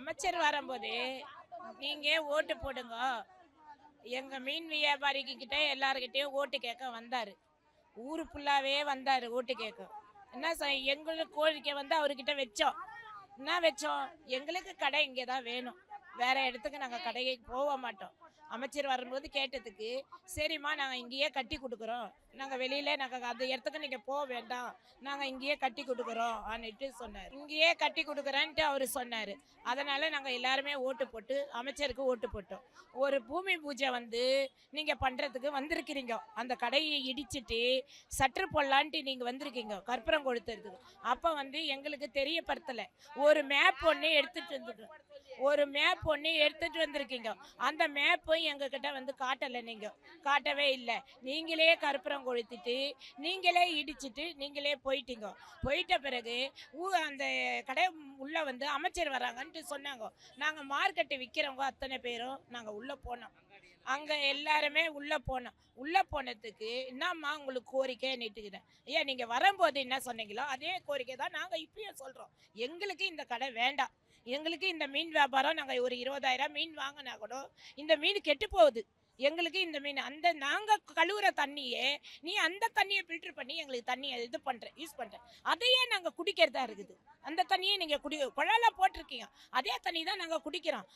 அமைச்சர் வரும்போது நீங்க ஓட்டு போடுங்க. எங்க மீன் வியாபாரிக்கு கிட்ட எல்லாருக்கிட்டையும் ஓட்டு கேட்க வந்தாரு. ஊரு ஃபுல்லாவே வந்தாரு ஓட்டு கேட்க. என்ன எங்களுக்கு கோரிக்கை வந்து அவர்கிட்ட வச்சோம். என்ன வச்சோம், எங்களுக்கு கடை இங்கே தான் வேணும், வேற இடத்துக்கு நாங்கள் கடையை போக மாட்டோம். அமைச்சர் வரும்போது கேட்டதுக்கு, சரிம்மா நாங்கள் இங்கேயே கட்டி கொடுக்குறோம், நாங்கள் வெளியில் நாங்கள் அந்த இடத்துக்கு நீங்கள் போக வேண்டாம், நாங்கள் இங்கேயே கட்டி கொடுக்குறோம் அப்படின்ட்டு சொன்னார். இங்கேயே கட்டி கொடுக்குறேன்ட்டு அவர் சொன்னார். அதனால் நாங்கள் எல்லாருமே ஓட்டு போட்டு அமைச்சருக்கு ஓட்டு போட்டோம். ஒரு பூமி பூஜை வந்து நீங்கள் பண்ணுறதுக்கு வந்திருக்கிறீங்க, அந்த கடையை இடிச்சிட்டு சற்று போடலான்ட்டு நீங்கள் வந்திருக்கீங்க கற்பூரம் கொளுத்துறதுக்கு. அப்போ வந்து எங்களுக்கு தெரியப்படுத்தலை. ஒரு மேப் ஒன்று எடுத்துகிட்டு வந்துருக்கோம், ஒரு மேப் ஒன்று எடுத்துகிட்டு வந்திருக்கீங்க. அந்த மேப்பும் எங்ககிட்ட வந்து காட்டலை, நீங்கள் காட்டவே இல்லை. நீங்களே கற்பூரம் கொளுத்திட்டு நீங்களே இடிச்சிட்டு நீங்களே போயிட்டீங்க. போயிட்ட பிறகு அந்த கடை உள்ளே வந்து அமைச்சர் வராங்கன்ட்டு சொன்னாங்க. நாங்கள் மார்க்கெட்டு விற்கிறவங்க அத்தனை பேரும் நாங்கள் உள்ளே போனோம். அங்கே எல்லாருமே உள்ளே போனோம். உள்ளே போனதுக்கு என்னம்மா உங்களுக்கு கோரிக்கை நீட்டுக்கிறேன். ஏன் நீங்கள் வரும்போது என்ன சொன்னீங்களோ அதே கோரிக்கை தான் நாங்கள் இப்பயும் சொல்கிறோம். எங்களுக்கு இந்த கடை வேண்டாம். எங்களுக்கு இந்த மீன் வியாபாரம், நாங்கள் ஒரு 20,000 மீன் வாங்கினா கூட இந்த மீன் கெட்டு போகுது. எங்களுக்கு இந்த மீன் அந்த நாங்கள் கழுவுற தண்ணியே நீ அந்த தண்ணியை ஃபில்டர் பண்ணி எங்களுக்கு தண்ணியை இது பண்ணுறேன், யூஸ் பண்ணுறேன். அதையே நாங்கள் குடிக்கிறதா இருக்குது. அந்த தண்ணியை நீங்கள் குழால போட்டிருக்கீங்க, அதே தண்ணி தான் நாங்கள் குடிக்கிறோம்.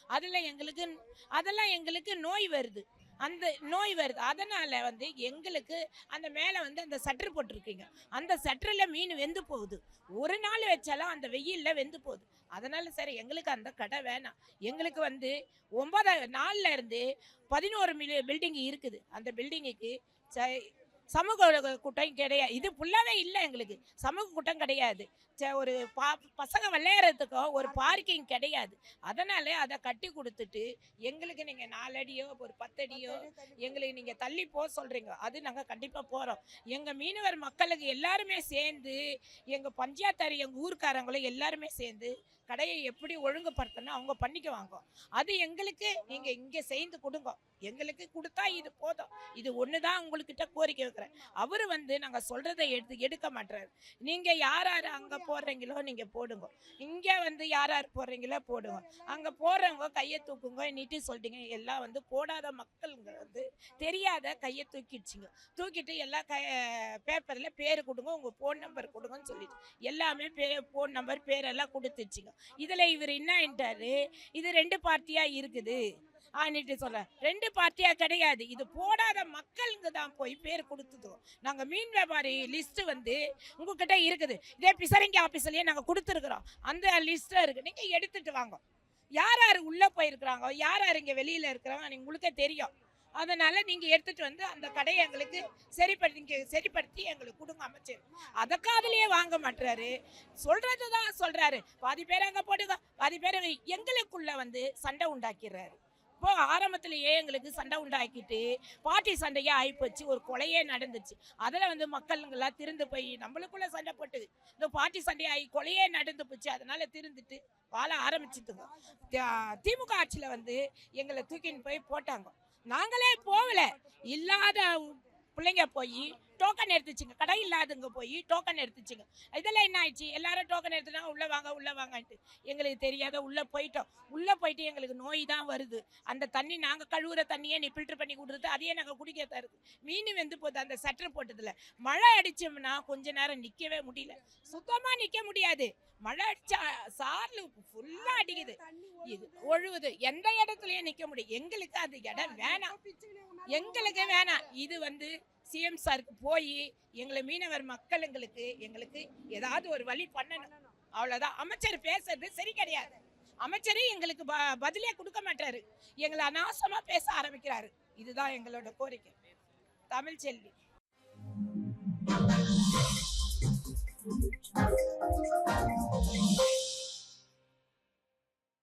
அதெல்லாம் எங்களுக்கு நோய் வருது, அந்த நோய் வருது. அதனால் வந்து எங்களுக்கு அந்த மேலே வந்து அந்த சட்டர் போட்டிருக்கீங்க, அந்த சட்டரில் மீன் வெந்து போகுது. ஒரு நாள் வச்சாலும் அந்த வெயிலில் வெந்து போகுது. அதனால் சரி எங்களுக்கு அந்த கடை வேணாம். எங்களுக்கு வந்து 9 நாளில் இருந்து 11 பில்டிங் இருக்குது. அந்த பில்டிங்குக்கு சமூக கூட்டம் கிடையாது. இது ஃபுல்லாகவே இல்லை, எங்களுக்கு சமூக கூட்டம் கிடையாது. ஒரு பசங்க விளையாடுறதுக்கோ ஒரு பார்க்கிங் கிடையாது. அதனால அதை கட்டி கொடுத்துட்டு எங்களுக்கு நீங்கள் 4 அடியோ ஒரு 10 அடியோ எங்களுக்கு நீங்கள் தள்ளி போக சொல்கிறீங்க. அது நாங்கள் கண்டிப்பாக போகிறோம். எங்கள் மீனவர் மக்களுக்கு எல்லாருமே சேர்ந்து, எங்கள் பஞ்சாயத்தார் எங்கள் ஊருக்காரங்களும் எல்லாருமே சேர்ந்து கடையை எப்படி ஒழுங்குபடுத்தணும் அவங்க பண்ணிக்குவாங்க. அது எங்களுக்கு நீங்கள் இங்கே செய்து கொடுங்க. எங்களுக்கு கொடுத்தா இது போதும். இது ஒன்று தான் உங்கள்கிட்ட கோரிக்கை வைக்கிறேன். அவர் வந்து நாங்கள் சொல்கிறத எடுக்க மாட்டார். நீங்கள் யார் யார் அங்கே போடுறீங்களோ நீங்கள் போடுங்க, இங்கே வந்து யார் யார் போடுறீங்களோ போடுங்க. அங்கே போடுறவங்க கையை தூக்குங்க நீட்டு சொல்லிட்டீங்க. எல்லாம் வந்து போடாத மக்களுங்க வந்து தெரியாத கையை தூக்கிடுச்சிங்க. தூக்கிட்டு எல்லாம் பேப்பரில் பேர் கொடுங்க, உங்கள் ஃபோன் நம்பர் கொடுங்கன்னு சொல்லிட்டு எல்லாமே ஃபோன் நம்பர் பேரெல்லாம் கொடுத்துச்சிங்க. இதில் இவர் என்னன்ட்டாரு, இது 2 பார்ட்டியாக இருக்குது ஆனிட்டு சொல்ல. 2 பார்ட்டியா கிடையாது, இது போடாத மக்களுக்கு தான் போய் பேர் கொடுத்துட்டோம். நாங்கள் மீன் வியாபாரி லிஸ்ட் வந்து உங்ககிட்ட இருக்குது, இதே பிசரிங்க ஆஃபீஸ்லயே நாங்கள் கொடுத்துருக்குறோம். அந்த லிஸ்ட்டில் இருக்குது, நீங்கள் எடுத்துட்டு வாங்க. யார் யார் உள்ளே போயிருக்கிறாங்க, யார் யார் இங்கே வெளியில் இருக்கிறாங்க உங்களுக்கே தெரியும். அதனால நீங்கள் எடுத்துட்டு வந்து அந்த கடையை எங்களுக்கு சரிப்படுத்தி எங்களுக்கு கொடுங்க அமைச்சர். அதை காதலையே வாங்க மாட்டாரு, சொல்றது தான் சொல்றாரு. பாதி பேர் அங்கே போடுங்க, பாதி பேர் எங்களுக்குள்ள வந்து சண்டை உண்டாக்கிறாரு. இப்போ ஆரம்பத்திலேயே எங்களுக்கு சண்டை உண்டாக்கிட்டு பார்ட்டி சண்டையே ஆகிப்போச்சு, ஒரு கொலையே நடந்துச்சு. அதில் வந்து மக்களுங்கெல்லாம் திருந்து போய் நம்மளுக்குள்ள சண்டை போட்டு இந்த பார்ட்டி சண்டை ஆகி கொலையே நடந்து போச்சு. அதனால திருந்துட்டு வாழ ஆரம்பிச்சுட்டுங்க. திமுக ஆட்சியில் வந்து எங்களை தூக்கின்னு போய் போட்டாங்க. நாங்களே போகல, இல்லாத பிள்ளைங்க போய் டோக்கன் எடுத்துச்சிங்க, கடை இல்லாதவங்க போய் டோக்கன் எடுத்துச்சிங்க. இதெல்லாம் என்ன ஆயிடுச்சு, எல்லாரும் டோக்கன் எடுத்துட்டாங்க, உள்ளே வாங்கன்ட்டு. எங்களுக்கு தெரியாத உள்ளே போயிட்டோம். உள்ளே போயிட்டு எங்களுக்கு நோய் தான் வருது. அந்த தண்ணி நாங்கள் கழுவுற தண்ணியே நீ ஃபில்டர் பண்ணி கொடுத்துட்டு அதையே நாங்கள் குடிக்க தருது. மீன் வெந்து போகுது அந்த சட்டர் போட்டதில். மழை அடித்தோம்னா கொஞ்ச நேரம் நிற்கவே முடியல, சுத்தமாக நிற்க முடியாது. மழை அடிச்சா சார்ல ஃபுல்லாக அடிக்குது, இது ஒழுகுது, எந்த இடத்துலையும் நிற்க முடியும். எங்களுக்கு அந்த இடம் வேணாம், எங்களுக்கு வேணாம். இது வந்து சிஎம் சாருக்கு போய் எங்களை மீனவர் எங்களுக்கு ஏதாவது ஒரு வழி பண்ணணும், அவ்வளோதான். அமைச்சர் பேசுறது சரி கிடையாது. அமைச்சரே எங்களுக்கு பதிலே கொடுக்க மாட்டாரு, எங்களை அநாசமா பேச ஆரம்பிக்கிறாரு. இதுதான் எங்களோட கோரிக்கை. தமிழ்ச்செல்வி.